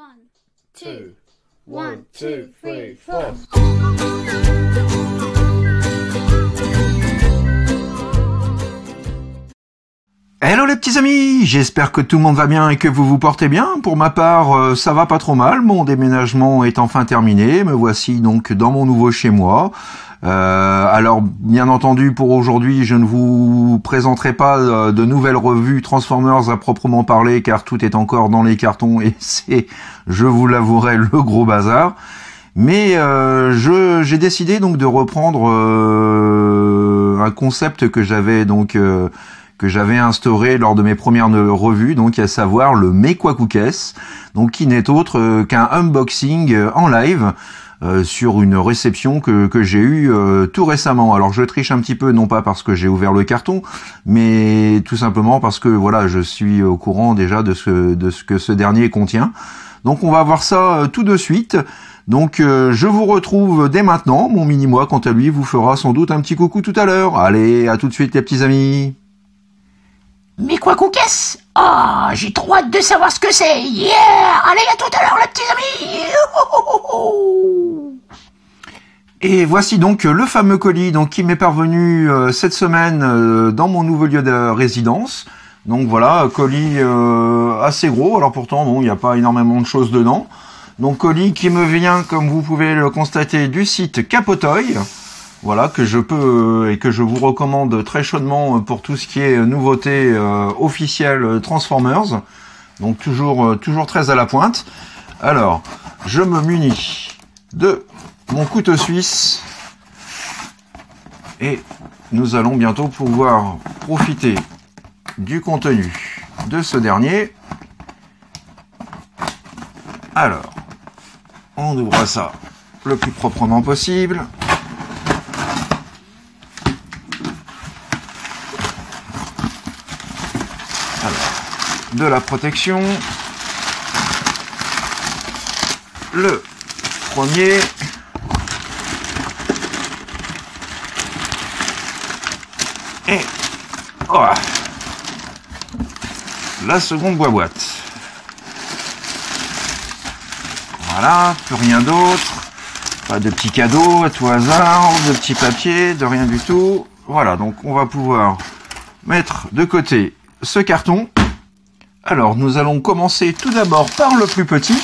One, two, 1, 2, 3, 4. Hello les petits amis, j'espère que tout le monde va bien et que vous vous portez bien. Pour ma part, ça va pas trop mal, mon déménagement est enfin terminé, me voici donc dans mon nouveau chez moi. Alors bien entendu pour aujourd'hui je ne vous présenterai pas de nouvelles revues Transformers à proprement parler car tout est encore dans les cartons et c'est, je vous l'avouerai, le gros bazar. Mais j'ai décidé donc de reprendre un concept que j'avais instauré lors de mes premières revues, donc à savoir le Mekwakukes, donc qui n'est autre qu'un unboxing en live sur une réception que j'ai eue tout récemment. Alors je triche un petit peu, non pas parce que j'ai ouvert le carton, mais tout simplement parce que voilà, je suis au courant déjà de ce que ce dernier contient. Donc on va voir ça tout de suite. Donc je vous retrouve dès maintenant. Mon mini-moi, quant à lui, vous fera sans doute un petit coucou tout à l'heure. Allez, à tout de suite les petits amis. Mekwakukes? Oh, j'ai trop hâte de savoir ce que c'est. Yeah! Allez, à tout à l'heure, les petits amis. Et voici donc le fameux colis qui m'est parvenu cette semaine dans mon nouveau lieu de résidence. Donc voilà, colis assez gros. Alors pourtant, bon, il n'y a pas énormément de choses dedans. Donc colis qui me vient, comme vous pouvez le constater, du site Capotoy. Voilà, que je peux et que je vous recommande très chaudement pour tout ce qui est nouveauté officielle Transformers. Donc toujours très à la pointe. Alors, je me munis de mon couteau suisse et nous allons bientôt pouvoir profiter du contenu de ce dernier. Alors, on ouvre ça le plus proprement possible. De la protection, le premier, et la seconde boîte. Voilà, plus rien d'autre, pas de petits cadeaux à tout hasard, de petits papiers, de rien du tout. Voilà, donc on va pouvoir mettre de côté ce carton. Alors, nous allons commencer tout d'abord par le plus petit.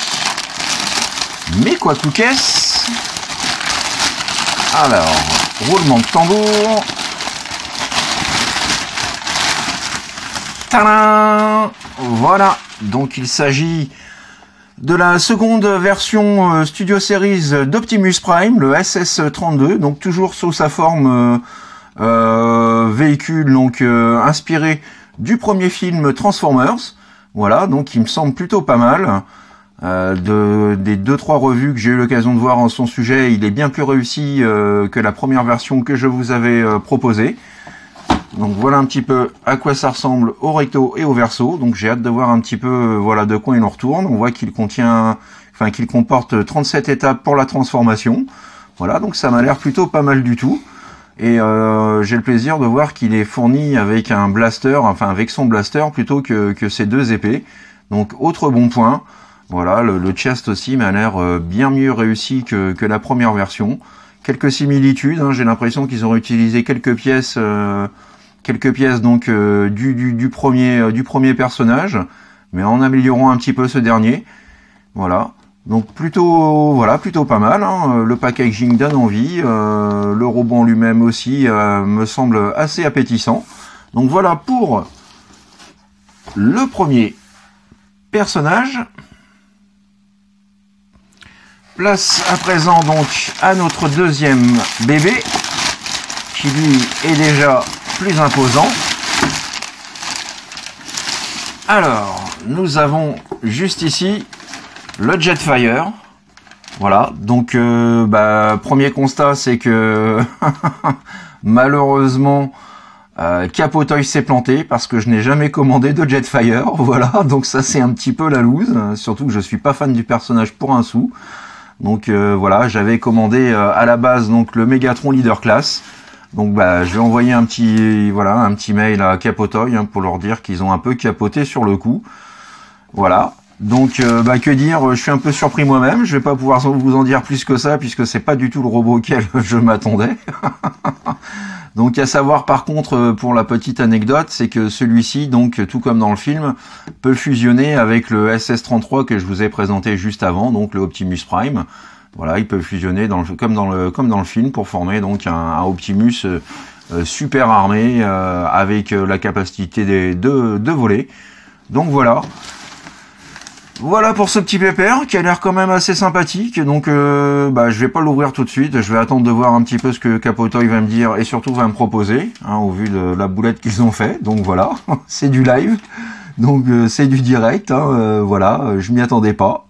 Mekwakukes. Alors, roulement de tambour. Tadam! Voilà, donc il s'agit de la seconde version Studio Series d'Optimus Prime, le SS-32, donc toujours sous sa forme véhicule, donc inspiré du premier film Transformers. Voilà, donc il me semble plutôt pas mal. Des 2-3 revues que j'ai eu l'occasion de voir en son sujet, il est bien plus réussi que la première version que je vous avais proposée. Donc voilà un petit peu à quoi ça ressemble au recto et au verso. Donc j'ai hâte de voir un petit peu voilà de quoi il en retourne. On voit qu'il comporte 37 étapes pour la transformation. Voilà, donc ça m'a l'air plutôt pas mal du tout. Et j'ai le plaisir de voir qu'il est fourni avec un blaster, enfin avec son blaster plutôt que ses deux épées. Donc autre bon point. Voilà, le chest aussi m'a l'air bien mieux réussi que la première version. Quelques similitudes, hein, j'ai l'impression qu'ils ont utilisé quelques pièces donc du premier personnage, mais en améliorant un petit peu ce dernier. Voilà. Donc plutôt pas mal, hein. Le packaging donne envie, le robot en lui-même aussi me semble assez appétissant. Donc voilà pour le premier personnage. Place à présent donc à notre deuxième bébé, qui lui est déjà plus imposant. Alors, nous avons juste ici le Jetfire. Voilà, donc premier constat, c'est que malheureusement Capotoy s'est planté parce que je n'ai jamais commandé de Jetfire. Voilà, donc ça c'est un petit peu la loose, surtout que je suis pas fan du personnage pour un sou. Donc voilà, j'avais commandé à la base donc le Megatron Leader Class. Donc je vais envoyer un petit mail à Capotoy pour leur dire qu'ils ont un peu capoté sur le coup. Voilà. Donc, bah, que dire, je suis un peu surpris moi-même. Je vais pas pouvoir vous en dire plus que ça, puisque c'est pas du tout le robot auquel je m'attendais. Donc, à savoir, par contre, pour la petite anecdote, c'est que celui-ci, donc, tout comme dans le film, peut fusionner avec le SS-33 que je vous ai présenté juste avant, donc le Optimus Prime. Voilà, il peut fusionner comme dans le film pour former donc un Optimus super armé avec la capacité de voler. Donc voilà. Voilà pour ce petit pépère qui a l'air quand même assez sympathique. Donc bah, je vais pas l'ouvrir tout de suite. Je vais attendre de voir un petit peu ce que Capotoy va me dire et surtout va me proposer, hein, au vu de la boulette qu'ils ont fait. Donc voilà, c'est du live. Donc c'est du direct. Hein, voilà, je m'y attendais pas.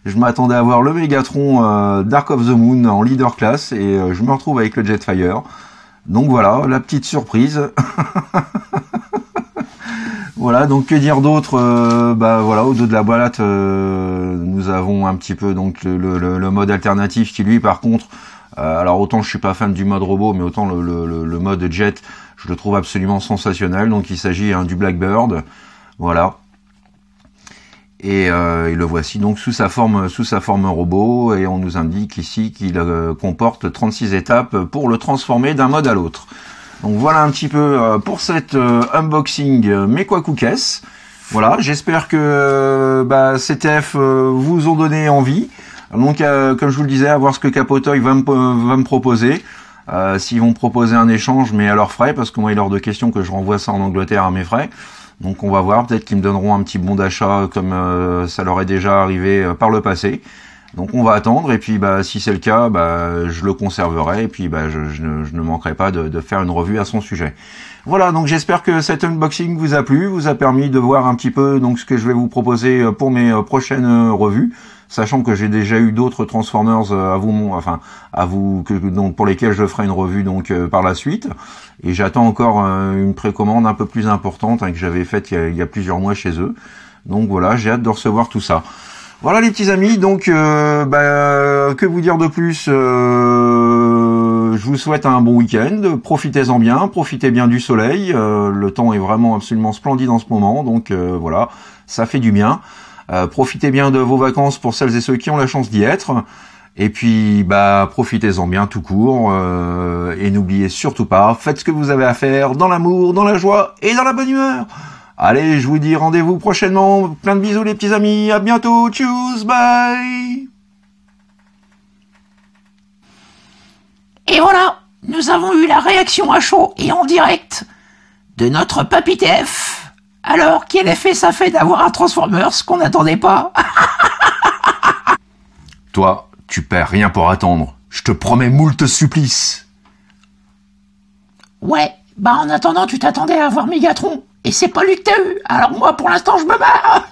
Je m'attendais à voir le Megatron Dark of the Moon en leader class et je me retrouve avec le Jetfire. Donc voilà, la petite surprise. Voilà, donc que dire d'autre, bah voilà, au dos de la boîte, nous avons un petit peu donc le mode alternatif qui lui par contre, alors autant je suis pas fan du mode robot, mais autant le mode jet, je le trouve absolument sensationnel. Donc il s'agit du Blackbird, voilà. Et le voici donc sous sa forme robot, et on nous indique ici qu'il comporte 36 étapes pour le transformer d'un mode à l'autre. Donc voilà un petit peu pour cette unboxing mais quoi qu'est-ce. Voilà, j'espère que CTF vous ont donné envie. Donc comme je vous le disais, à voir ce que Capotoy va me proposer. S'ils vont me proposer un échange, mais à leurs frais, parce que moi il est hors de question que je renvoie ça en Angleterre à mes frais. Donc on va voir, peut-être qu'ils me donneront un petit bon d'achat comme ça leur est déjà arrivé par le passé. Donc on va attendre, et puis bah si c'est le cas, bah je le conserverai, et puis bah je ne manquerai pas de faire une revue à son sujet. Voilà, donc j'espère que cet unboxing vous a plu, vous a permis de voir un petit peu donc ce que je vais vous proposer pour mes prochaines revues, sachant que j'ai déjà eu d'autres Transformers pour lesquels je ferai une revue donc par la suite, et j'attends encore une précommande un peu plus importante que j'avais faite il y a plusieurs mois chez eux. Donc voilà, j'ai hâte de recevoir tout ça. Voilà les petits amis, donc que vous dire de plus, je vous souhaite un bon week-end, profitez-en bien, profitez bien du soleil, le temps est vraiment absolument splendide en ce moment, donc voilà, ça fait du bien. Profitez bien de vos vacances pour celles et ceux qui ont la chance d'y être, et puis profitez-en bien tout court, et n'oubliez surtout pas, faites ce que vous avez à faire dans l'amour, dans la joie et dans la bonne humeur. Allez, je vous dis rendez-vous prochainement. Plein de bisous les petits amis. À bientôt. Tchuss, bye. Et voilà, nous avons eu la réaction à chaud et en direct de notre papy TF. Alors, quel effet ça fait d'avoir un Transformers qu'on n'attendait pas? Toi, tu perds rien pour attendre. Je te promets moult supplices. Ouais, en attendant, tu t'attendais à avoir Megatron. Et c'est pas lui que t'as eu. Alors moi, pour l'instant, je me barre.